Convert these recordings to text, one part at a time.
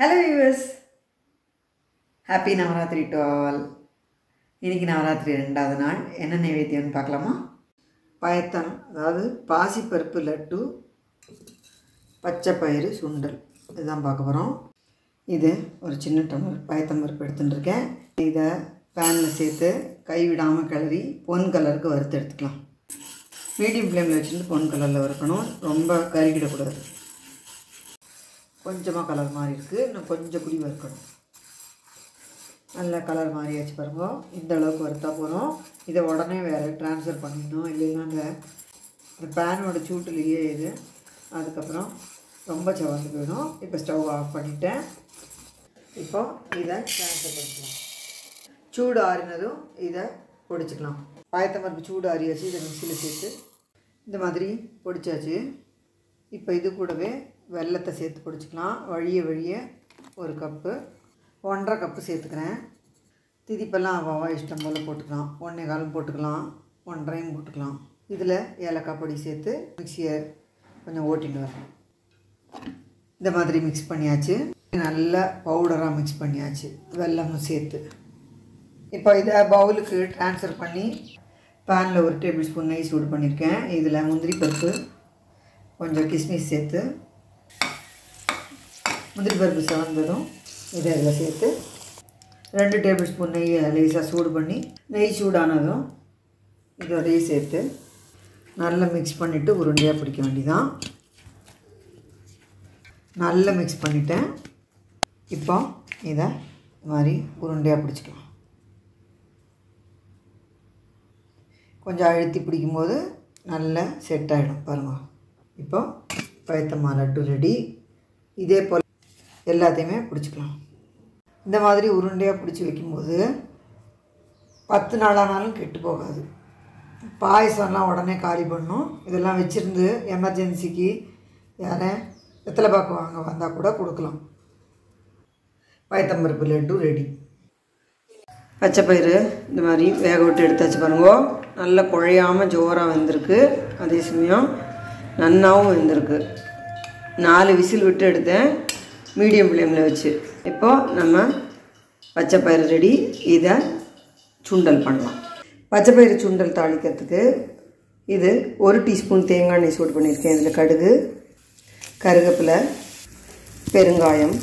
Hello viewers, happy Navaratri to all. இன்னைக்கு நவராத்திரி 2வது நாள். என்ன நைவேத்தியம்னு பார்க்கலாமா? பாயத்தம், அதாவது பாசி பருப்பு லட்டு, பச்சை பயிறு சுண்டல் இதுதான் பார்க்க போகிறோம். இது ஒரு சின்ன டம்ளர் பாயத்தம் பருப்பு எடுத்துட்டுருக்கேன். இதை பேனில் சேர்த்து கைவிடாமல் கிளறி பொன் கலருக்கு வறுத்து எடுத்துக்கலாம். மீடியம் ஃப்ளேமில் வச்சுட்டு பொன் கலரில் வறுக்கணும், ரொம்ப கருகிடக்கூடாது. கொஞ்சமாக கலர் மாறி இருக்குது, இன்னும் கொஞ்சம் குடி வறுக்கணும். நல்ல கலர் மாறியாச்சு பாருங்க. இந்த அளவுக்கு வறுத்தா போகிறோம். இதை உடனே வேறு ட்ரான்ஸ்ஃபர் பண்ணிடணும், இல்லைன்னா அந்த பேனோட சூட்டுலேயே இது அதுக்கப்புறம் ரொம்ப சவந்து போயிடும். இப்போ ஸ்டவ் ஆஃப் பண்ணிவிட்டேன். இப்போ இதை ட்ரான்ஸ்ஃபர் பண்ணிக்கலாம். சூடு ஆறினதும் இதை பொடிச்சிக்கலாம். பாயத்தம் பருப்பு சூடு ஆறியாச்சு. இதை மிக்சியில் சேர்த்து இந்த மாதிரி பொடிச்சாச்சு. இப்போ இது கூடவே வெல்லத்தை சேர்த்து பொடிச்சிக்கலாம். வழிய ஒரு கப்பு, 1.5 கப்பு சேர்த்துக்கிறேன். திதிப்பெல்லாம் அவ்வளவா இஷ்டம் போல் போட்டுக்கலாம். 1.25 போட்டுக்கலாம், 1.5 போட்டுக்கலாம். இதில் ஏலக்காய் பொடி சேர்த்து மிக்சியை கொஞ்சம் ஓட்டிட்டு வரணும். இந்த மாதிரி மிக்ஸ் பண்ணியாச்சு. நல்லா பவுடராக மிக்ஸ் பண்ணியாச்சு வெல்லமும் சேர்த்து. இப்போ இதை பவுலுக்கு ட்ரான்ஸ்ஃபர் பண்ணி பேனில் 1 டேபிள் ஸ்பூன் நெய் சூடு பண்ணியிருக்கேன். இதில் முந்திரி பருப்பு, கொஞ்சம் கிஸ்மிஸ் சேர்த்து, முந்திரி பருப்பு செவந்ததும் இதை இதில் சேர்த்து 2 டேபிள் ஸ்பூன் நெய்யை லேசாக சூடு பண்ணி, நெய் சூடானதும் இதோடையே சேர்த்து நல்லா மிக்ஸ் பண்ணிவிட்டு உருண்டையாக பிடிக்க வேண்டியதான். நல்லா மிக்ஸ் பண்ணிவிட்டேன். இப்போ இதை இது மாதிரி உருண்டையாக பிடிச்சிக்கலாம். கொஞ்சம் அழுத்தி பிடிக்கும்போது நல்லா செட் ஆகிடும் பாருங்கள். இப்போ பாயத்தம்மா லட்டு ரெடி. இதே போல் எல்லாத்தையுமே பிடிச்சிக்கலாம். இந்த மாதிரி உருண்டையாக பிடிச்சி வைக்கும்போது 10 நாளானாலும் கெட்டு போகாது. பாயசம்லாம் உடனே காலி பண்ணணும். இதெல்லாம் வச்சுருந்து எமர்ஜென்சிக்கு யாரை வெத்தலை பாக்கு வாங்க வந்தால் கூட கொடுக்கலாம். பாயத்தம்பருப்பு லட்டு ரெடி. பச்சை பயிறு இந்த மாதிரி வேக விட்டு எடுத்தாச்சு பாருங்க. நல்லா குழையாமல் ஜோராக வெந்திருக்கு. அதே சமயம் நன்னாவும் வெந்திருக்கு. 4 விசில் விட்டு எடுத்தேன் மீடியம் ஃப்ளேமில் வச்சு. இப்போது நம்ம பச்சை பயிறு ரெடி. இதை சுண்டல் பண்ணலாம். பச்சை பயிறு சுண்டல் தாளிக்கிறதுக்கு இது 1 டீஸ்பூன் தேங்காய் எண்ணெய் சூடு பண்ணியிருக்கேன். இதில் கடுகு, கருவேப்பிலை, பெருங்காயம்,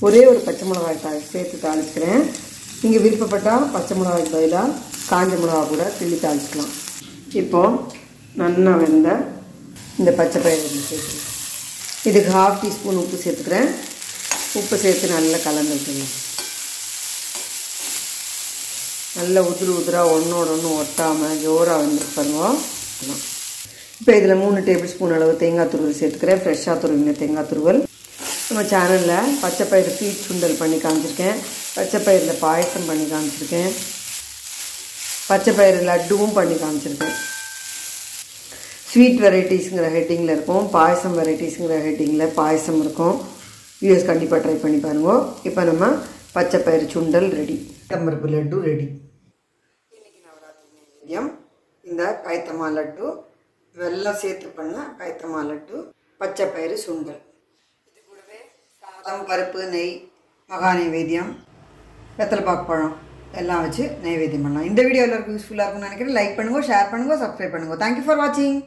ஒரே ஒரு பச்சை மிளகாய் சேர்த்து தாளிக்கிறேன். நீங்கள் விருப்பப்பட்டால் பச்சை மிளகாய்க்கு பதிலாக காஞ்ச மிளகா கூட கிள்ளி தாளிச்சிக்கலாம். இப்போது நல்லா வெந்த இந்த பச்சை பயிறு சேர்த்துக்கிறேன். இதுக்கு 1/2 டீஸ்பூன் உப்பு சேர்த்துக்கிறேன். உப்பு சேர்த்து நல்லா கலந்து விட்டுருங்க. நல்லா உதிராக ஒன்றோடு ஒன்று ஒட்டாமல் ஜோராக வந்துருக்கு பாருங்க. இப்போ இதில் 3 டேபிள் ஸ்பூன் அளவு தேங்காய் துருவல் சேர்த்துக்கிறேன். ஃப்ரெஷ்ஷாக துருவின தேங்காய் துருவல். நம்ம சேனலில் பச்சை பயிறு ஸ்வீட் சுண்டல் பண்ணி காமிச்சிருக்கேன், பச்சை பயிரில் பாயசம் பண்ணி காமிச்சிருக்கேன், பச்சை பயிறு லட்டுவும் பண்ணி காமிச்சிருக்கேன். ஸ்வீட் வெரைட்டிஸுங்கிற ஹெட்டிங்கில் இருக்கும், பாயசம் வெரைட்டிஸுங்கிற ஹெட்டிங்கில் பாயசம் இருக்கும். வியூஸ் கண்டிப்பாக ட்ரை பண்ணி பாருங்க. இப்போ நம்ம பச்சை பயிறு சுண்டல் ரெடி, பாயத்தம்பருப்பு லட்டு ரெடி. இன்றைக்கி நவராத்திரி நைவேத்தியம் இந்த பாயத்தம்மா லட்டு, வெல்லம் சேர்த்து பண்ண பாயத்தம்மா லட்டு, பச்சை பயிறு சுண்டல். இது கூடவே சாதம், பருப்பு, நெய், மகா நைவேத்தியம், வெத்தலை பாக்கு பழம் எல்லாம் வச்சு நைவேத்தியம் பண்ணலாம். இந்த வீடியோ எல்லாருக்கும் யூஸ்ஃபுல்லாக இருக்கும்னு நினைக்கிறேன். லைக் பண்ணுங்கள், ஷேர் பண்ணுங்கள், சப்ஸ்கிரைப் பண்ணுங்கள். தேங்க்யூ ஃபார் வாட்சிங்.